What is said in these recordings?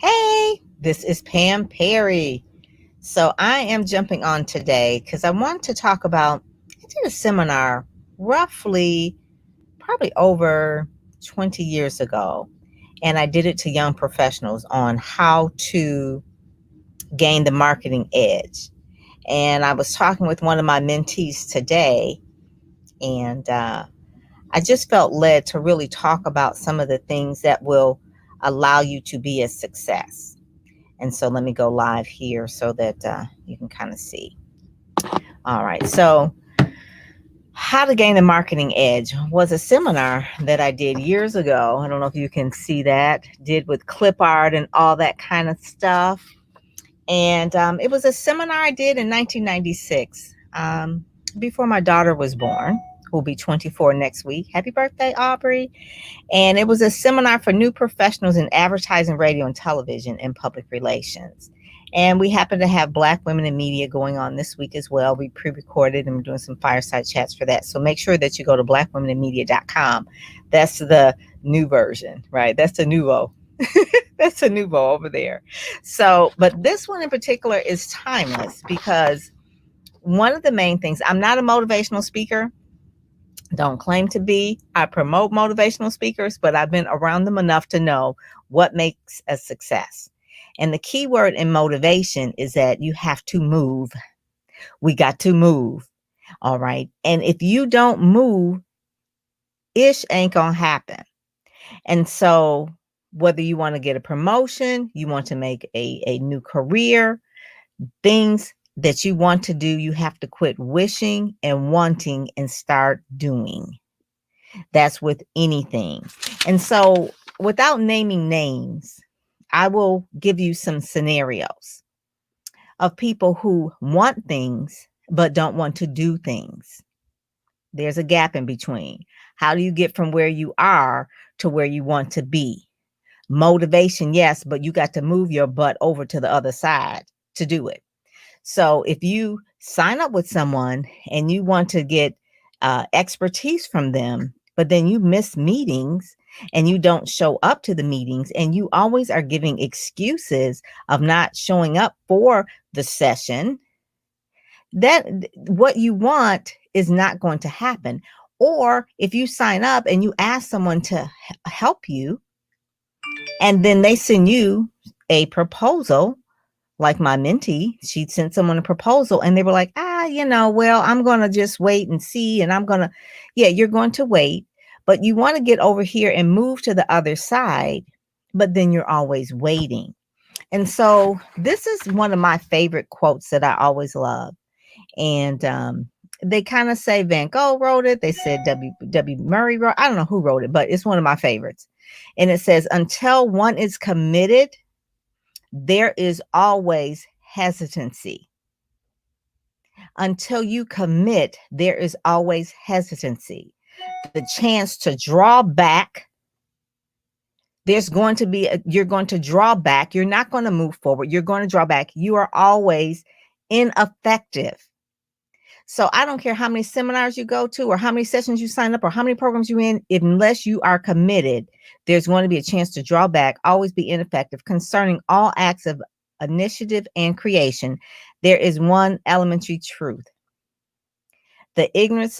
Hey, this is Pam Perry. So I am jumping on today because I want to talk about, I did a seminar roughly probably over 20 years ago, and I did it to young professionals on how to gain the marketing edge. And I was talking with one of my mentees today, and I just felt led to really talk about some of the things that will allow you to be a success. And so let me go live here so that you can kind of see. All right. So, how to gain the marketing edge was a seminar that I did years ago. I don't know if you can see that, did with clip art and all that kind of stuff. And it was a seminar I did in 1996, before my daughter was born, who will be 24 next week. Happy birthday, Aubrey. And it was a seminar for new professionals in advertising, radio, and television and public relations. And we happen to have Black Women in Media going on this week as well. We pre-recorded and we're doing some fireside chats for that. So make sure that you go to blackwomeninmedia.com. That's the new version, right? That's the nouveau. That's a nouveau over there. So, but this one in particular is timeless because one of the main things, I'm not a motivational speaker. Don't claim to be. I promote motivational speakers, but I've been around them enough to know what makes a success. And the key word in motivation is that you have to move. We got to move. All right. And if you don't move, ish ain't going to happen. And so whether you want to get a promotion, you want to make a new career, things that you want to do, you have to quit wishing and wanting and start doing. That's with anything. And so, without naming names, I will give you some scenarios of people who want things but don't want to do things. There's a gap in between. How do you get from where you are to where you want to be? Motivation, yes, but you got to move your butt over to the other side to do it. So if you sign up with someone and you want to get expertise from them, but then you miss meetings and you don't show up to the meetings and you always are giving excuses of not showing up for the session, that what you want is not going to happen. Or if you sign up and you ask someone to help you and then they send you a proposal, like my mentee, she sent someone a proposal and they were like, well, I'm going to just wait and see. And you're going to wait, but you want to get over here and move to the other side, but then you're always waiting. And so this is one of my favorite quotes that I always love. And they kind of say Van Gogh wrote it. They said W. Murray wrote, I don't know who wrote it, but it's one of my favorites. And it says, until one is committed, there is always hesitancy. Until you commit, there is always hesitancy. The chance to draw back. You're going to draw back. You're not going to move forward. You're going to draw back. You are always ineffective. So I don't care how many seminars you go to or how many sessions you sign up or how many programs you're in, unless you are committed, there's going to be a chance to draw back, always be ineffective. Concerning all acts of initiative and creation, there is one elementary truth. The ignorance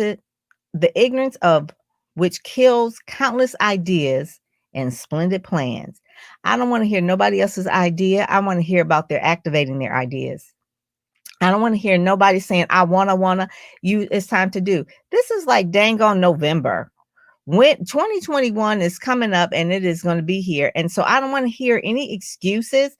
of which kills countless ideas and splendid plans. I don't want to hear nobody else's idea. I want to hear about their activating their ideas. I don't want to hear nobody saying, I wanna, it's time to do. This is like dang on November. When 2021 is coming up and it is going to be here. And so I don't want to hear any excuses.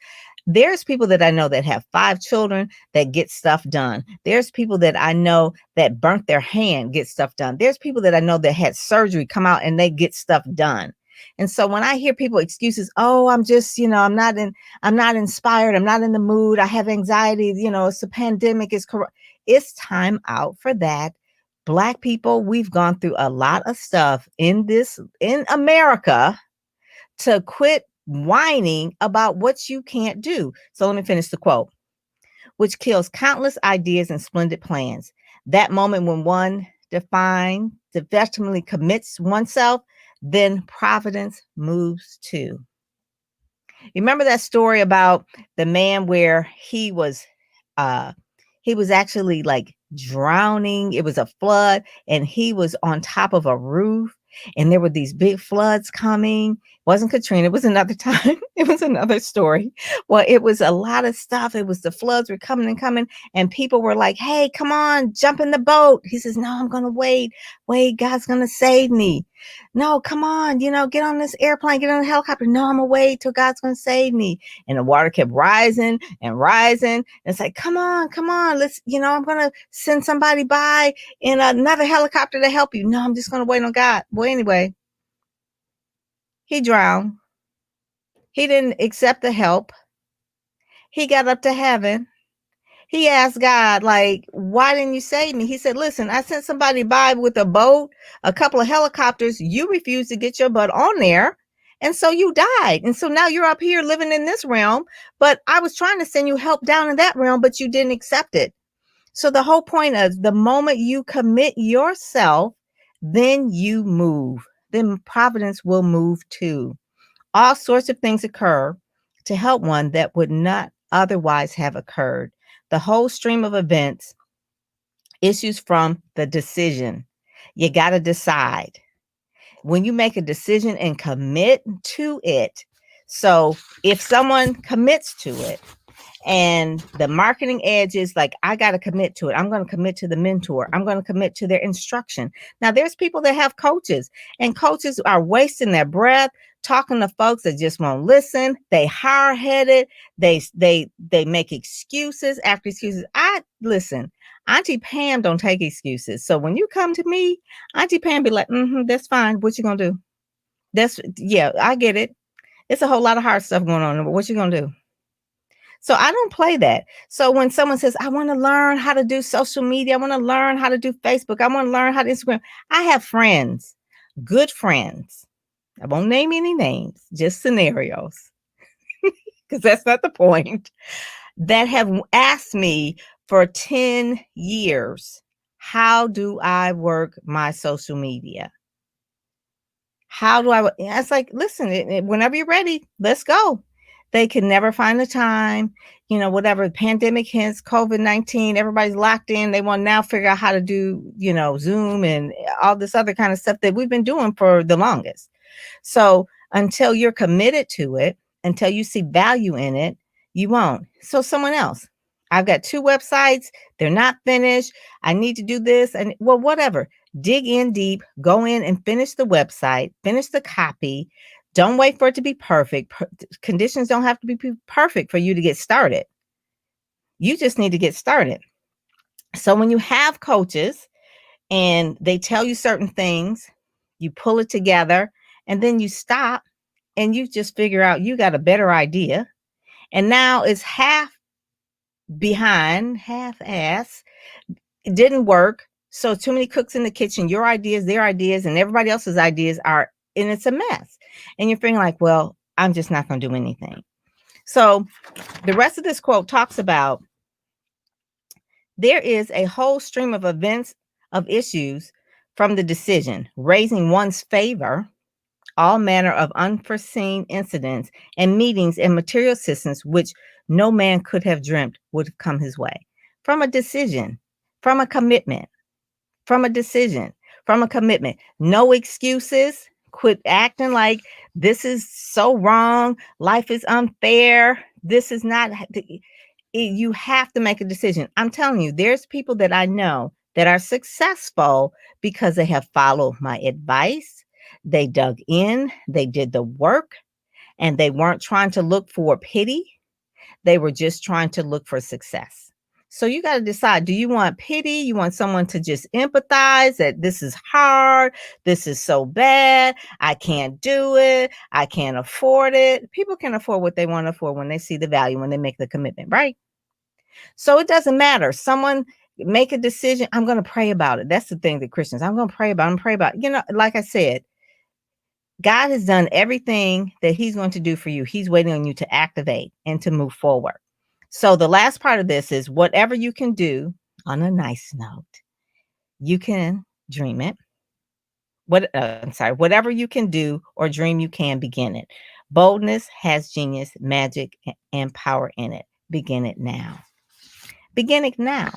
There's people that I know that have 5 children that get stuff done. There's people that I know that burnt their hand, get stuff done. There's people that I know that had surgery come out and they get stuff done. And so when I hear people excuses, oh, I'm just, I'm not inspired. I'm not in the mood. I have anxiety. It's a pandemic. It's time out for that. Black people, we've gone through a lot of stuff in America to quit whining about what you can't do. So let me finish the quote. Which kills countless ideas and splendid plans. That moment when one definitely commits oneself, then providence moves too. You remember that story about the man where uh he was actually like drowning. It was a flood and he was on top of a roof and there were these big floods coming. It wasn't Katrina, it was another time. It was another story. Well, it was a lot of stuff. It was the floods were coming and coming and people were like, "Hey, come on, jump in the boat." He says, "No, I'm going to wait. Wait, God's going to save me." "No, come on, get on this airplane, get on the helicopter." "No, I'm gonna wait till God's gonna save me." And the water kept rising and rising. And it's like, come on, let's, I'm gonna send somebody by in another helicopter to help you. "No, I'm just gonna wait on God." Well, anyway, he drowned. He didn't accept the help. He got up to heaven. He asked God, like, "Why didn't you save me?" He said, "Listen, I sent somebody by with a boat, a couple of helicopters. You refused to get your butt on there. And so you died. And so now you're up here living in this realm. But I was trying to send you help down in that realm, but you didn't accept it." So the whole point is the moment you commit yourself, then you move. Then providence will move too. All sorts of things occur to help one that would not otherwise have occurred. The whole stream of events issues from the decision. You got to decide. When you make a decision and commit to it. So if someone commits to it, and the marketing edge is like, I got to commit to it. I'm going to commit to the mentor. I'm going to commit to their instruction. Now, there's people that have coaches, and coaches are wasting their breath talking to folks that just won't listen. They hard-headed. They make excuses after excuses. I listen. Auntie Pam don't take excuses. So when you come to me, Auntie Pam be like, that's fine. What you gonna do? Yeah, I get it. It's a whole lot of hard stuff going on. But what you gonna do? So I don't play that. So when someone says, "I want to learn how to do social media, I want to learn how to do Facebook, I want to learn how to Instagram," I have friends, good friends. I won't name any names, just scenarios, because that's not the point, that have asked me for 10 years, "How do I work my social media? How do I?" It's like, listen, whenever you're ready, let's go. They can never find the time, whatever pandemic hits, COVID-19, everybody's locked in. They want to now figure out how to do, Zoom and all this other kind of stuff that we've been doing for the longest. So until you're committed to it, until you see value in it, you won't. So someone else, "I've got 2 websites. They're not finished. I need to do this." And well, whatever. Dig in deep, go in and finish the website, finish the copy. Don't wait for it to be perfect. Conditions don't have to be perfect for you to get started. You just need to get started. So when you have coaches and they tell you certain things, you pull it together and then you stop and you just figure out you got a better idea. And now it's half behind, half ass. It didn't work. So too many cooks in the kitchen, your ideas, their ideas, and everybody else's ideas are, and it's a mess. And you're feeling like, well, I'm just not going to do anything. So the rest of this quote talks about there is a whole stream of events, of issues from the decision, raising one's favor, all manner of unforeseen incidents and meetings and material assistance, which no man could have dreamt would come his way. From a decision, from a commitment, from a decision, from a commitment. No excuses. Quit acting like this is so wrong. Life is unfair. This is not, you have to make a decision. I'm telling you, there's people that I know that are successful because they have followed my advice. They dug in, they did the work, and they weren't trying to look for pity. They were just trying to look for success. So you got to decide, do you want pity? You want someone to just empathize that this is hard. This is so bad. I can't do it. I can't afford it. People can afford what they want to afford when they see the value, when they make the commitment, right? So it doesn't matter. Someone make a decision. I'm going to pray about it. That's the thing that Christians, I'm going to pray about it. I'm pray about it. Like I said, God has done everything that he's going to do for you. He's waiting on you to activate and to move forward. So the last part of this is whatever you can do, on a nice note, you can dream it. Whatever you can do or dream, you can begin it. Boldness has genius, magic, and power in it. Begin it now. Begin it now.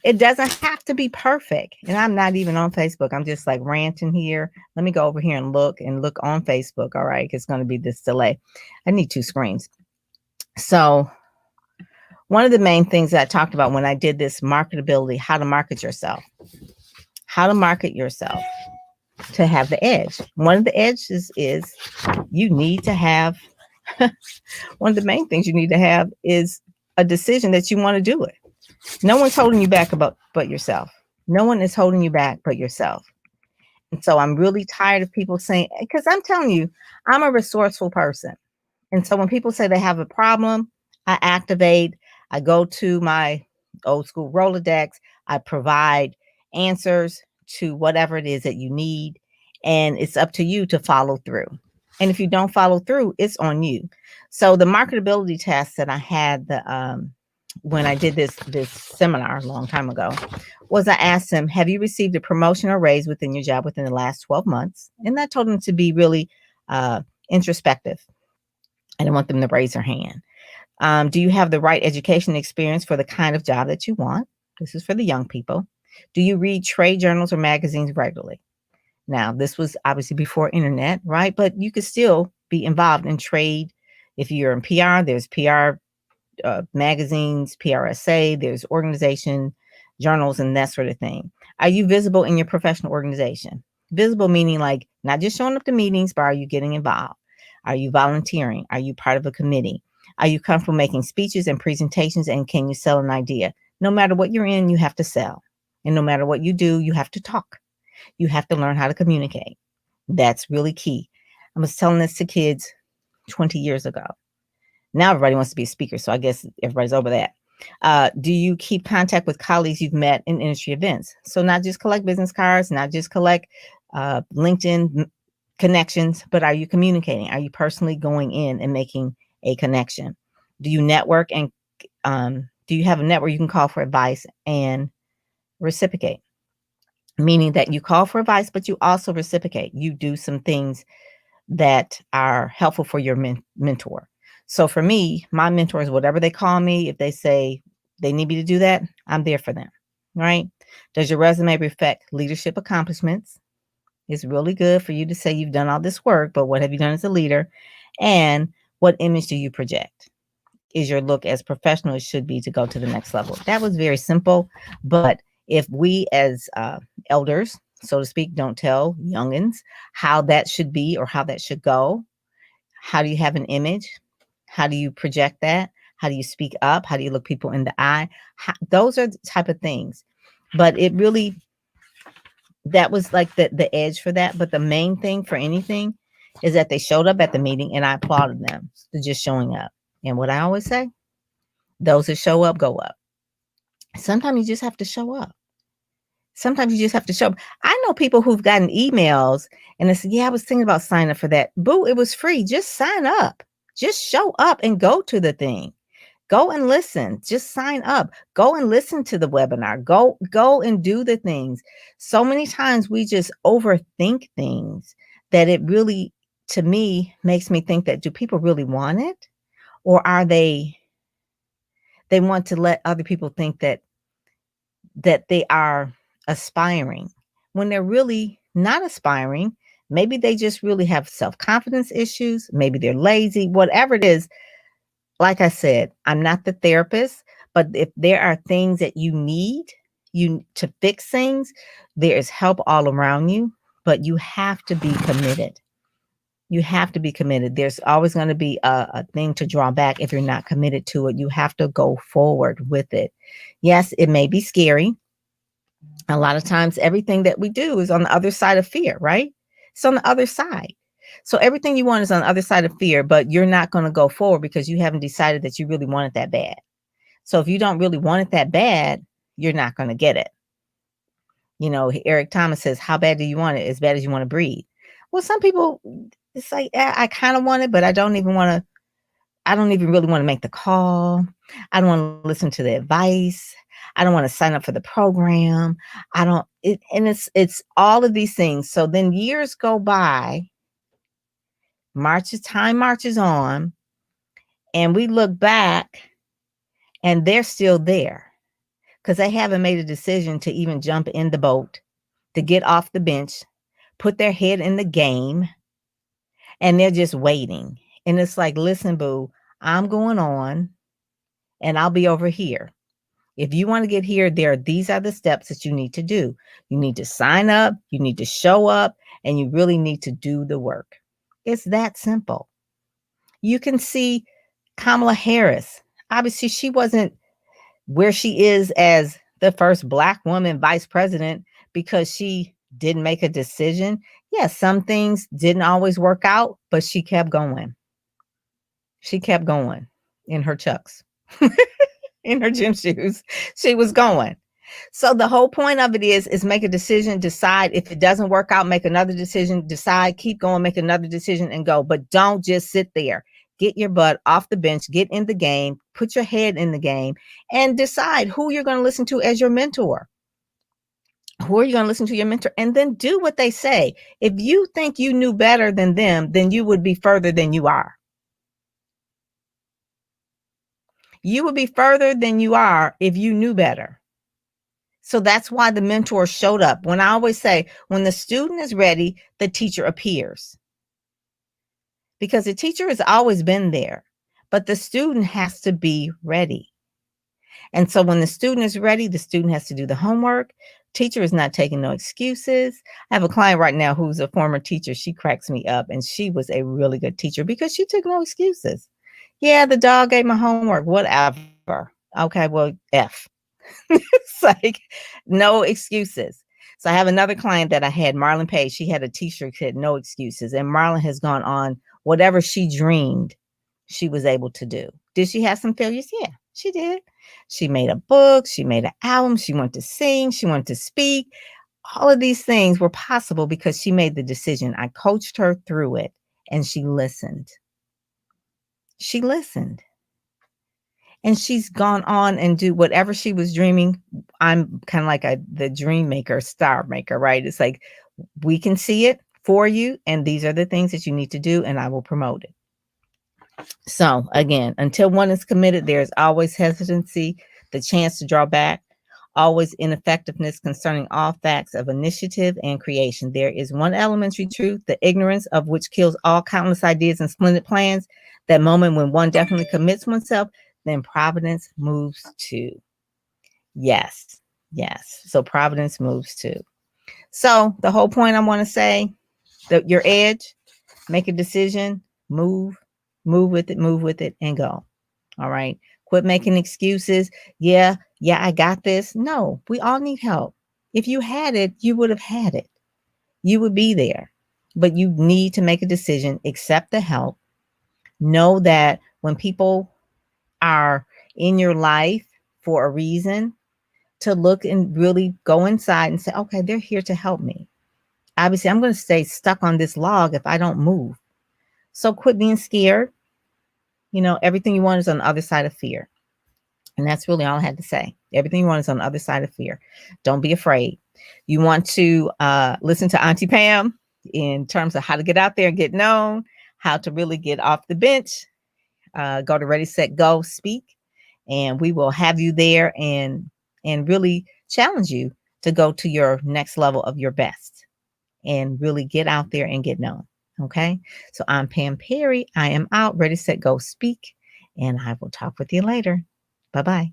It doesn't have to be perfect. And I'm not even on Facebook. I'm just like ranting here. Let me go over here and look on Facebook. All right. It's going to be this delay. I need two screens. So one of the main things that I talked about when I did this marketability, how to market yourself, to have the edge. One of the edges is you need to have, one of the main things you need to have is a decision that you want to do it. No one's holding you back but yourself. No one is holding you back but yourself. And so I'm really tired of people saying, because I'm telling you, I'm a resourceful person. And so when people say they have a problem, I activate, I go to my old school Rolodex, I provide answers to whatever it is that you need. And it's up to you to follow through. And if you don't follow through, it's on you. So the marketability test that I had when I did this seminar a long time ago was I asked them, have you received a promotion or raise within your job within the last 12 months? And I told them to be really introspective. I didn't want them to raise their hand. Do you have the right education experience for the kind of job that you want? This is for the young people. Do you read trade journals or magazines regularly? Now, this was obviously before internet, right? But you could still be involved in trade. If you're in PR, there's PR magazines, PRSA, there's organization, journals, and that sort of thing. Are you visible in your professional organization? Visible meaning like not just showing up to meetings, but are you getting involved? Are you volunteering? Are you part of a committee? Are you comfortable making speeches and presentations? And can you sell an idea? No matter what you're in, you have to sell. And no matter what you do, you have to talk. You have to learn how to communicate. That's really key. I was telling this to kids 20 years ago. Now everybody wants to be a speaker, so I guess everybody's over that. Do you keep contact with colleagues you've met in industry events? So not just collect business cards, not just collect LinkedIn connections, but are you communicating? Are you personally going in and making a connection? Do you network and do you have a network you can call for advice and reciprocate? Meaning that you call for advice, but you also reciprocate. You do some things that are helpful for your mentor. So for me, my mentors, whatever they call me, if they say they need me to do that, I'm there for them, right? Does your resume reflect leadership accomplishments? It's really good for you to say you've done all this work, but what have you done as a leader? And what image do you project? Is your look as professional as should be to go to the next level? That was very simple, but if we as elders, so to speak, don't tell youngins how that should be or how that should go, how do you have an image? How do you project that? How do you speak up? How do you look people in the eye? Those are the type of things. But it really, that was like the edge for that. But the main thing for anything is that they showed up at the meeting and I applauded them for just showing up. And what I always say, those that show up, go up. Sometimes you just have to show up. Sometimes you just have to show up. I know people who've gotten emails and they said, yeah, I was thinking about signing up for that. Boo, it was free. Just sign up. Just show up and go to the thing. Go and listen. Just sign up. Go and listen to the webinar. Go and do the things. So many times we just overthink things that it really, to me, makes me think that do people really want it? Or are they want to let other people think that they are aspiring when they're really not aspiring. Maybe they just really have self-confidence issues. Maybe they're lazy, whatever it is. Like I said, I'm not the therapist, but if there are things that you need you to fix things, there is help all around you, but you have to be committed. You have to be committed. There's always going to be a thing to draw back if you're not committed to it. You have to go forward with it. Yes, it may be scary. A lot of times, everything that we do is on the other side of fear, right? It's on the other side. So everything you want is on the other side of fear, but you're not going to go forward because you haven't decided that you really want it that bad. So if you don't really want it that bad, you're not going to get it. You know, Eric Thomas says, how bad do you want it? As bad as you want to breathe. Well, some people, it's like, I kind of want it, but I don't even really want to make the call. I don't want to listen to the advice. I don't want to sign up for the program. It's all of these things. So then years go by Time marches on, and we look back and they're still there because they haven't made a decision to even jump in the boat, to get off the bench, put their head in the game, and they're just waiting. And it's like, listen, boo, I'm going on and I'll be over here. If you want to get here, these are the steps that you need to do. You need to sign up, you need to show up, and you really need to do the work. It's that simple. You can see Kamala Harris. Obviously, she wasn't where she is as the first Black woman vice president because she didn't make a decision. Yes, some things didn't always work out, but she kept going. She kept going in her chucks, in her gym shoes. She was going. So the whole point of it is make a decision, decide. If it doesn't work out, make another decision, decide, keep going, make another decision and go. But don't just sit there. Get your butt off the bench, get in the game, put your head in the game, and decide who you're going to listen to as your mentor. Who are you going to listen to your mentor? And then do what they say. If you think you knew better than them, then you would be further than you are. You would be further than you are if you knew better. So that's why the mentor showed up. When I always say, when the student is ready, the teacher appears. Because the teacher has always been there, but the student has to be ready. And so when the student is ready, the student has to do the homework. Teacher is not taking no excuses. I have a client right now who's a former teacher. She cracks me up, and she was a really good teacher because she took no excuses. Yeah, the dog ate my homework, whatever. Okay, well, F. It's like no excuses. So I have another client that I had, Marlon Page. She had a t-shirt that said no excuses. And Marlon has gone on whatever she dreamed she was able to do. Did she have some failures? Yeah, she did. She made a book. She made an album. She wanted to sing. She wanted to speak. All of these things were possible because she made the decision. I coached her through it and she listened. She listened. And she's gone on and do whatever she was dreaming. I'm kind of like the dream maker, star maker, right? It's like, we can see it for you. And these are the things that you need to do. And I will promote it. So again, until one is committed, there's always hesitancy, the chance to draw back, always ineffectiveness concerning all facts of initiative and creation. There is one elementary truth, the ignorance of which kills all countless ideas and splendid plans. That moment when one definitely commits oneself, then providence moves too. Yes, yes. So providence moves too. So the whole point I want to say, that your edge, make a decision, move with it, and go. All right. Quit making excuses. Yeah, I got this. No, we all need help. If you had it, you would have had it. You would be there. But you need to make a decision, accept the help. Know that when people are in your life for a reason, to look and really go inside and say, okay, they're here to help me. Obviously, I'm going to stay stuck on this log if I don't move. So quit being scared. You know, everything you want is on the other side of fear. And that's really all I had to say. Everything you want is on the other side of fear. Don't be afraid. You want to listen to Auntie Pam in terms of how to get out there and get known, how to really get off the bench. Go to Ready, Set, Go, Speak. And we will have you there and really challenge you to go to your next level of your best and really get out there and get known. Okay. So I'm Pam Perry. I am out. Ready, Set, Go, Speak. And I will talk with you later. Bye-bye.